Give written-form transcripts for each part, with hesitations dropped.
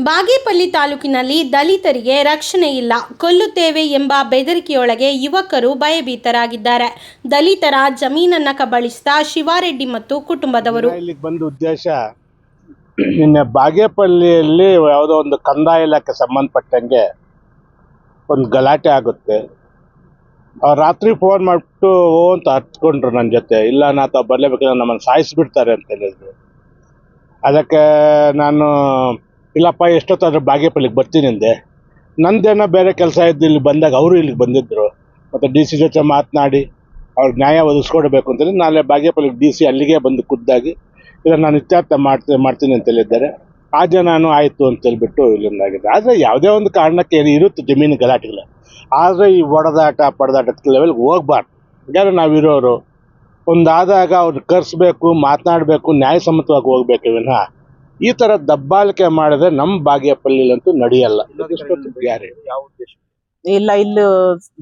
ಬಾಗೇಪಲ್ಲಿ ತಾಲೂಕಿನಲ್ಲಿ ದಲಿತರಿಗೆ ರಕ್ಷಣೆ ಇಲ್ಲ, ಕೊಲ್ಲುತ್ತೇವೆ ಎಂಬ ಬೆದರಿಕೆಯೊಳಗೆ ಯುವಕರು ಭಯಭೀತರಾಗಿದ್ದಾರೆ. ದಲಿತರ ಜಮೀನನ್ನ ಕಬಳಿಸಿದ ಶಿವಾರೆಡ್ಡಿ ಮತ್ತು ಕುಟುಂಬದವರು. ಇಲ್ಲಿಗೆ ಬಂದ ಉದ್ದೇಶ, ನಿನ್ನೆ ಬಾಗೇಪಲ್ಲಿಯಲ್ಲಿ ಯಾವುದೋ ಒಂದು ಕಂದಾಯ ಇಲಾಖೆ ಸಂಬಂಧಪಟ್ಟಂಗೆ ಒಂದು ಗಲಾಟೆ ಆಗುತ್ತೆ. ರಾತ್ರಿ ಫೋನ್ ಮಾಡಿಬಿಟ್ಟು ಅಂತ ಹತ್ಕೊಂಡ್ರು ನನ್ನ ಜೊತೆ. ಇಲ್ಲ ನಾತ ಬರಲೇಬೇಕಂದ್ರೆ ನಮ್ಮನ್ನು ಸಾಯಿಸಿಬಿಡ್ತಾರೆ ಅಂತ ಹೇಳಿದ್ರು. ಅದಕ್ಕೆ ನಾನು ಇಲ್ಲಪ್ಪ ಎಷ್ಟೊತ್ತಾದ್ರೂ ಬಾಗೇಪಲ್ಲಿಗೆ ಬರ್ತೀನಿ ಅಂದೆ. ನಂದೇನೋ ಬೇರೆ ಕೆಲಸ ಇದ್ದು ಇಲ್ಲಿ ಬಂದಾಗ ಅವರು ಇಲ್ಲಿಗೆ ಬಂದಿದ್ದರು. ಮತ್ತು ಡಿ ಸಿ ಜೊತೆ ಮಾತನಾಡಿ ಅವ್ರಿಗೆ ನ್ಯಾಯ ಒದಗಿಸ್ಕೊಡ್ಬೇಕು ಅಂತೇಳಿ ನಾಳೆ ಬಾಗೇಪಲ್ಲಿಗೆ ಡಿ ಸಿ ಅಲ್ಲಿಗೆ ಬಂದು ಖುದ್ದಾಗಿ ಇಲ್ಲ ನಾನು ಇತ್ಯರ್ಥ ಮಾಡ್ತೀನಿ ಅಂತ ಹೇಳಿದ್ದಾರೆ. ಆಗ ನಾನು ಆಯಿತು ಅಂತೇಳ್ಬಿಟ್ಟು ಇಲ್ಲಿಂದಾಗಿದೆ. ಆದರೆ ಯಾವುದೇ ಒಂದು ಕಾರಣಕ್ಕೆ ಇರುತ್ತೆ ಜಮೀನು ಗಲಾಟೆಗಳು. ಆದರೆ ಈ ಒಡೆದಾಟ ಪಡೆದಾಟದ ಲೆವೆಲ್ಗೆ ಹೋಗ್ಬಾರ್ದು. ಯಾಕಂದರೆ ನಾವಿರೋರು ಒಂದಾದಾಗ ಅವ್ರು ಕರೆಸ್ಬೇಕು, ಮಾತನಾಡಬೇಕು, ನ್ಯಾಯಸಮ್ಮತವಾಗಿ ಹೋಗ್ಬೇಕು. ವಿನಃ ಈ ಥರ ದಬ್ಬಾಳಿಕೆ ಮಾಡಿದ್ರೆ ನಮ್ಮ ಬಾಗೇಪಲ್ಲಿಲಂತೂ ನಡೆಯಲ್ಲ. ಇಲ್ಲ, ಇಲ್ಲೂ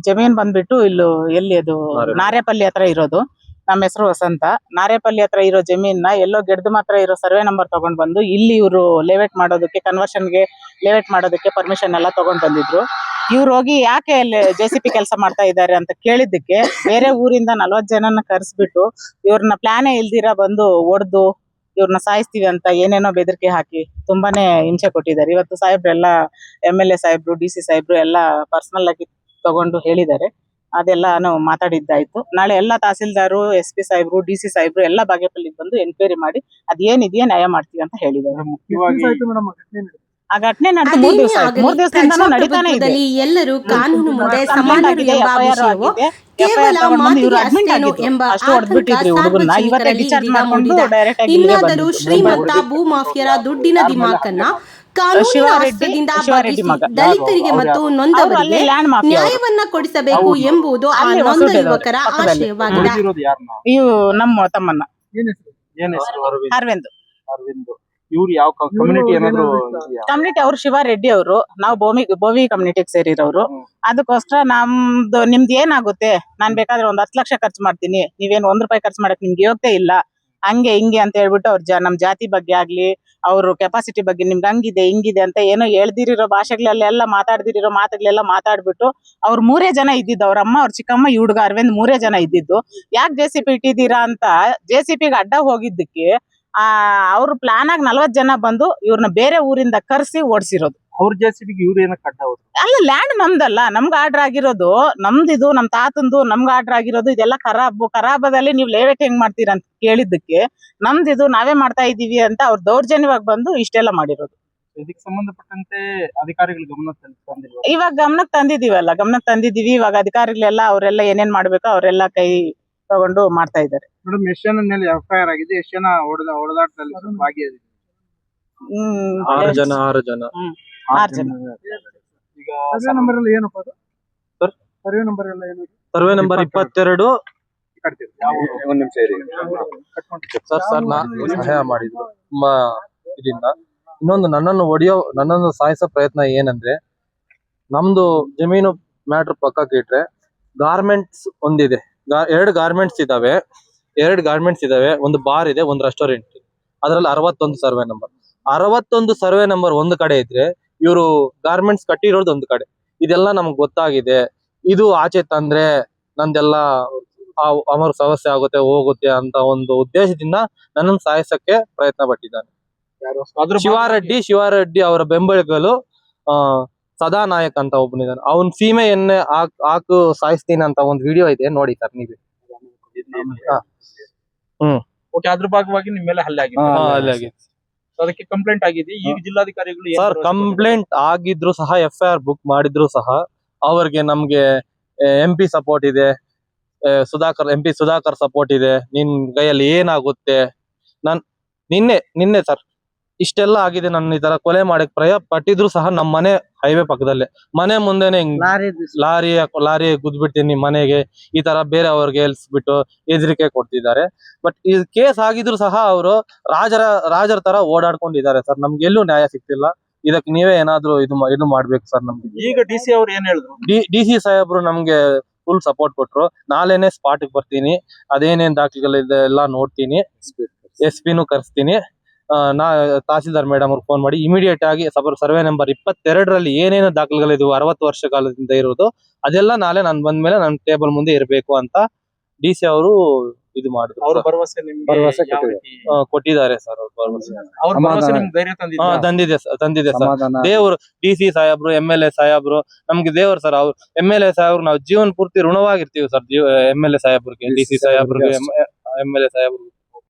ಜಮೀನ್ ಬಂದ್ಬಿಟ್ಟು ಇಲ್ಲೂ ಎಲ್ಲಿ ಅದು ನಾರೇಪಲ್ಲಿ ಹತ್ರ ಇರೋದು. ನಮ್ಮ ಹೆಸರು ವಸಂತ. ನಾರೇಪಲ್ಲಿ ಹತ್ರ ಇರೋ ಜಮೀನ ಎಲ್ಲೋ ಗೆಡ್ದು ಮಾತ್ರ ಇರೋ ಸರ್ವೆ ನಂಬರ್ ತಗೊಂಡ್ ಬಂದು ಇಲ್ಲಿ ಇವರು ಲೇಔಟ್ ಮಾಡೋದಕ್ಕೆ, ಕನ್ವರ್ಷನ್ಗೆ ಲೇಔಟ್ ಮಾಡೋದಕ್ಕೆ ಪರ್ಮಿಷನ್ ಎಲ್ಲ ತಗೊಂಡ್ ಬಂದಿದ್ರು. ಇವ್ರು ಹೋಗಿ ಯಾಕೆ JCP ಕೆಲಸ ಮಾಡ್ತಾ ಇದ್ದಾರೆ ಅಂತ ಕೇಳಿದ್ದಕ್ಕೆ ಬೇರೆ ಊರಿಂದ 40 ಜನನ ಕರೆಸ್ಬಿಟ್ಟು ಇವ್ರನ್ನ ಪ್ಲಾನೇ ಇಲ್ದಿರ ಬಂದು ಒಡೆದು ಇವ್ರನ್ನ ಸಾಯಿಸ್ತೀವಿ ಅಂತ ಏನೇನೋ ಬೆದರಿಕೆ ಹಾಕಿ ತುಂಬಾನೇ ಹಿಂಸೆ ಕೊಟ್ಟಿದ್ದಾರೆ. ಇವತ್ತು ಸಾಹೇಬ್ರೆಲ್ಲ MLA ಸಾಹೇಬ್ರು, DC ಸಾಹೇಬ್ರು ಎಲ್ಲ ಪರ್ಸನಲ್ ಆಗಿ ತಗೊಂಡು ಹೇಳಿದ್ದಾರೆ. ಅದೆಲ್ಲಾನು ಮಾತಾಡಿದ್ದಾಯ್ತು. ನಾಳೆ ಎಲ್ಲ ತಹಸೀಲ್ದಾರು, SP ಸಾಹೇಬ್ರು, DC ಸಾಹೇಬ್ರು ಎಲ್ಲ ಬಾಗೇಪಲ್ಲಿಗೆ ಬಂದು ಎನ್ಕ್ವೈರಿ ಮಾಡಿ ಅದೇನಿದೆಯಾ ನ್ಯಾಯ ಮಾಡ್ತೀವಿ ಅಂತ ಹೇಳಿದ್ದಾರೆ. ಆ ಘಟನೆ ನಡೆದು 3 ದಿವಸದಿಂದ ನಡೀತಾನೆ ಇದೆ. ಎಲ್ಲರೂ ಕಾನೂನು ಮುಂದೆ ಸಮಾನರು ಎಂಬ ವಿಷಯವು ಕೇವಲ ಮಾತಿಗೆ ಅಷ್ಟೇನು ಎಂಬ ಇನ್ನಾದರೂ ಶ್ರೀಮಂತ ಭೂಮಾಫಿಯರ ದುಡ್ಡಿನ ದಿಮಾಕನ್ನ ಕಾನೂನಿನ ಅಸ್ತ್ರದಿಂದ ಬಗ್ಗಿಸಿ ದಲಿತರಿಗೆ ಮತ್ತು ನೊಂದವರಿಗೆ ನ್ಯಾಯವನ್ನ ಕೊಡಿಸಬೇಕು ಎಂಬುದು ಆ ನೊಂದ ಯುವಕರ ಆಶಯವಾಗಿದೆ. ಇವು ನಮ್ಮ ತಮ್ಮನ್ನ ಅರವಿಂದ್. ಇವ್ರು ಯಾವ ಕಮ್ಯುನಿಟಿ ಏನಾದ್ರು ಕಮ್ಯುನಿಟಿ ಅವ್ರು ಶಿವಾರೆಡ್ಡಿ ಅವರು. ನಾವು ಬೋವಿ ಕಮ್ಯುನಿಟಿಗೆ ಸೇರಿರೋರು. ಅದಕ್ಕೋಸ್ಕರ ನಿಮ್ದು ಏನಾಗುತ್ತೆ, ನಾನ್ ಬೇಕಾದ್ರೆ 10 ಲಕ್ಷ ಖರ್ಚು ಮಾಡ್ತೀನಿ, ನೀವೇನು 1 ರೂಪಾಯಿ ಖರ್ಚು ಮಾಡಕ್ ನಿಮ್ಗೆ ಯೋಗ್ಯತೆ ಇಲ್ಲ, ಹಂಗೆ ಹಿಂಗೆ ಅಂತ ಹೇಳ್ಬಿಟ್ಟು ಅವ್ರ ನಮ್ ಜಾತಿ ಬಗ್ಗೆ ಆಗ್ಲಿ, ಅವ್ರ ಕೆಪಾಸಿಟಿ ಬಗ್ಗೆ ನಿಮ್ಗೆ ಹಂಗಿದೆ ಹಿಂಗಿದೆ ಅಂತ ಏನೋ ಹೇಳ್ದಿರೋ ಭಾಷೆಗಳೆಲ್ಲ ಮಾತಾಡ್ದಿರೋ ಮಾತುಗಳೆಲ್ಲ ಮಾತಾಡ್ಬಿಟ್ಟು ಅವ್ರು 3 ಜನ ಇದ್ದಿದ್ದು. ಅವ್ರ ಅಮ್ಮ, ಅವ್ರ ಚಿಕ್ಕಮ್ಮ, ಈ ಹುಡುಗ ಅರವಿಂದ್ 3 ಜನ ಇದ್ದಿದ್ದು. ಯಾಕೆ JCP ಇಟ್ಟಿದ್ದೀರಾ ಅಂತ JCPಗೆ ಅಡ್ಡ ಹೋಗಿದ್ದಕ್ಕೆ ಅವ್ರು ಪ್ಲಾನ್ ಆಗಿ 40 ಜನ ಬಂದು ಇವ್ರನ್ನ ಬೇರೆ ಊರಿಂದ ಕರ್ಸಿ ಓಡಿಸಿರೋದು. ಅವ್ರ JCPಗೆ ಇವ್ರು ಏನಕ್ಕೆ ಅಡ್ಡ ಹೋದ್ರು? ಅಲ್ಲ, ಲ್ಯಾಂಡ್ ನಮ್ದಲ್ಲ, ನಮ್ಗೆ ಆರ್ಡರ್ ಆಗಿರೋದು, ನಮ್ದಿದು, ನಮ್ ತಾತಂದು, ನಮ್ಗೆ ಆರ್ಡರ್ ಆಗಿರೋದು. ಇದೆಲ್ಲ ಖರಾಬದಲ್ಲಿ ನೀವು ಲೇಔಟ್ ಹೆಂಗ್ ಮಾಡ್ತೀರಾ ಅಂತ ಕೇಳಿದ್ದಕ್ಕೆ ನಮ್ದಿದು ನಾವೇ ಮಾಡ್ತಾ ಇದೀವಿ ಅಂತ ಅವ್ರು ದೌರ್ಜನ್ಯವಾಗಿ ಬಂದು ಇಷ್ಟೆಲ್ಲ ಮಾಡಿರೋದು. ಇದಕ್ಕೆ ಸಂಬಂಧಪಟ್ಟಂತೆ ಅಧಿಕಾರಿಗಳು ಇವಾಗ ಗಮನಕ್ಕೆ ತಂದಿದೀವಿ. ಇವಾಗ ಅಧಿಕಾರಿಗಳೆಲ್ಲ ಅವರೆಲ್ಲ ಏನೇನ್ ಮಾಡ್ಬೇಕು ಅವರೆಲ್ಲ ಕೈ ತಗೊಂಡು ಮಾಡ್ತಾ ಇದ್ದಾರೆ. ಮೇಡಮ್, ಎಷ್ಟು ಜನ ಮೇಲೆ FIR ಆಗಿದೆ? ಎಷ್ಟು ಜನ ಹೊಡೆದಾಟದಲ್ಲಿ ಭಾಗಿಯಾಗಿದೆ? 6 ಜನ. 6 ಜನ. ಈಗ ಸರ್ವೆ ನಂಬರ್ ಎಲ್ಲ ಏನಪ್ಪ ಅದು? ಸರ್, ಸರ್ವೆ ನಂಬರ್ ಎಲ್ಲ ಏನು? Survey number 22. ಒಂದು ನಿಮಿಷ ಇರಿ ಸರ್ ನಾನು ಸಹಾಯ ಮಾಡಿದ್ರು ತುಂಬಾ ಇದರಿಂದ. ಇನ್ನೊಂದು ನನ್ನನ್ನು ಸಾಯಿಸೋ ಪ್ರಯತ್ನ ಏನಂದ್ರೆ, ನಮ್ದು ಜಮೀನು ಮ್ಯಾಟ್ರ್ ಪಕ್ಕಕ್ಕೆ ಇಟ್ರೆ ಗಾರ್ಮೆಂಟ್ಸ್ ಒಂದಿದೆ, 2 ಗಾರ್ಮೆಂಟ್ಸ್ ಇದಾವೆ, ಒಂದು ಬಾರ್ ಇದೆ, ಒಂದು ರೆಸ್ಟೋರೆಂಟ್. ಅದ್ರಲ್ಲಿ 61 ಸರ್ವೆ ನಂಬರ್. 61 ಸರ್ವೆ ನಂಬರ್ ಒಂದು ಕಡೆ ಇದ್ರೆ ಇವರು ಗಾರ್ಮೆಂಟ್ಸ್ ಕಟ್ಟಿರೋದು ಒಂದು ಕಡೆ. ಇದೆಲ್ಲ ನಮ್ಗೆ ಗೊತ್ತಾಗಿದೆ. ಇದು ಆಚೆ ತಂದ್ರೆ ನಂದೆಲ್ಲ ಅಮರ ಸಮಸ್ಯೆ ಆಗುತ್ತೆ, ಹೋಗುತ್ತೆ ಅಂತ ಒಂದು ಉದ್ದೇಶದಿಂದ ನನ್ನನ್ನು ಸಾಯಿಸಕ್ಕೆ ಪ್ರಯತ್ನ ಪಟ್ಟಿದ್ದಾನೆ. ಶಿವಾರೆಡ್ಡಿ ಅವರ ಬೆಂಬಲಿಗರು ಸದಾ ನಾಯಕ್ ಅಂತ ಒಬ್ಬನಿದ್ದಾನೆ. ಅವನ್ ಸೀಮೆ ಎಣ್ಣೆ ಹಾಕು ಸಾಯಿಸ್ತೀನಿ ಅಂತ ಒಂದು ವಿಡಿಯೋ ಇದೆ, ನೋಡಿ ಸರ್ ನೀವೇ. ಅದ್ರ ಭಾಗವಾಗಿ ನಿಮ್ಮ ಮೇಲೆ ಹಲ್ಲೆ ಆಗಿದೆ. ಅದಕ್ಕೆ ಕಂಪ್ಲೇಂಟ್ ಆಗಿದೆ. ಈಗ ಜಿಲ್ಲಾಧಿಕಾರಿಗಳು ಸರ್ ಕಂಪ್ಲೇಂಟ್ ಆಗಿದ್ರು ಸಹ, FIR ಬುಕ್ ಮಾಡಿದ್ರು ಸಹ ಅವ್ರಿಗೆ ನಮ್ಗೆ MP ಸಪೋರ್ಟ್ ಇದೆ, MP ಸುಧಾಕರ್ ಸಪೋರ್ಟ್ ಇದೆ. ನಿನ್ ಕೈಯಲ್ಲಿ ಏನಾಗುತ್ತೆ? ನಿನ್ನೆ ಸರ್ ಇಷ್ಟೆಲ್ಲ ಆಗಿದೆ. ನನ್ನ ಈ ತರ ಕೊಲೆ ಮಾಡಕ್ ಪಟ್ಟಿದ್ರು ಸಹ ನಮ್ಮ ಮನೆ ಹೈವೇ ಪಕ್ಕದಲ್ಲೇ, ಮನೆ ಮುಂದೆನೆ ಲಾರಿ ಗುದ್ಬಿಡ್ತೀನಿ ಮನೆಗೆ, ಈ ತರ ಬೇರೆ ಅವ್ರಿಗೆ ಎಲ್ಸ್ಬಿಟ್ಟು ಎದುರಿಕೆ ಕೊಡ್ತಿದ್ದಾರೆ. ಬಟ್ ಈ ಕೇಸ್ ಆಗಿದ್ರು ಸಹ ಅವರು ರಾಜರ ತರ ಓಡಾಡ್ಕೊಂಡಿದ್ದಾರೆ ಸರ್. ನಮ್ಗೆ ಎಲ್ಲೂ ನ್ಯಾಯ ಸಿಗ್ತಿಲ್ಲ. ಇದಕ್ಕೆ ನೀವೇ ಏನಾದ್ರು ಇದು ಮಾಡ್ಬೇಕು ಸರ್. ನಮ್ಗೆ ಈಗ DC ಅವ್ರು ಏನ್ ಹೇಳಿದ್ರು? DC ಸಾಹೇಬ್ರು ನಮ್ಗೆ ಫುಲ್ ಸಪೋರ್ಟ್ ಕೊಟ್ರು. ನಾಳೆನೆ ಸ್ಪಾಟ್ಗೆ ಬರ್ತೀನಿ, ಅದೇನೇನ್ ದಾಖಲೆಗಳಿದೆ ಎಲ್ಲ ನೋಡ್ತೀನಿ, SP ನೂ ಕರ್ಸ್ತೀನಿ. ನಾ ತಹಸೀಲ್ದಾರ್ ಮೇಡಮ್ ಅವ್ರಿಗೆ ಫೋನ್ ಮಾಡಿ ಇಮಿಡಿಯೇಟ್ ಆಗಿ ಸರ್ವೆ ನಂಬರ್ 22ರಲ್ಲಿ ಏನೇನು ದಾಖಲೆಗಳಿದ್ವು 60 ವರ್ಷ ಕಾಲದಿಂದ ಇರೋದು ಅದೆಲ್ಲ ನಾಳೆ ನಾನು ಬಂದ್ಮೇಲೆ ನನ್ನ ಟೇಬಲ್ ಮುಂದೆ ಇರಬೇಕು ಅಂತ DC ಅವರು ಇದು ಮಾಡಿದ್ರು ಅವ್ರ sir. ಭರವಸೆ ನಿಮ್ಗೆ ಭರವಸೆ ಯಾವ ಕೊಟ್ಟಿದ್ದಾರೆ. ರೀತಿ- ಕೊಟ್ಟಿದ್ದಾರೆ ಸರ್ ಅವ್ರ ಭರವಸೆ. ಅವ್ರ ಭರವಸೆ ಸಮಾಧಾನ. ನಿಮ್ಗೆ ಧೈರ್ಯ ತಂದಿದ್ರಾ? ತಂದಿದೆ ಸರ್. ಸಮಾಧಾನ ದೇವರು DC ಸಾಹೇಬ್ರು MLA ಸಾಹೇಬ್ರು ನಮ್ಗೆ ದೇವರು ಸರ್. ಅವ್ರು MLA ಸಾಹೇಬ್ರು ನಾವು ಜೀವನ ಪೂರ್ತಿ ಋಣವಾಗಿರ್ತೀವಿ ಸರ್. MLA ಸಾಹೇಬ್ರಿಗೆ, DC ಸಾಹೇಬ್ರಿಗೆ, MLA ಸಾಹೇಬ್ರಿಗೆ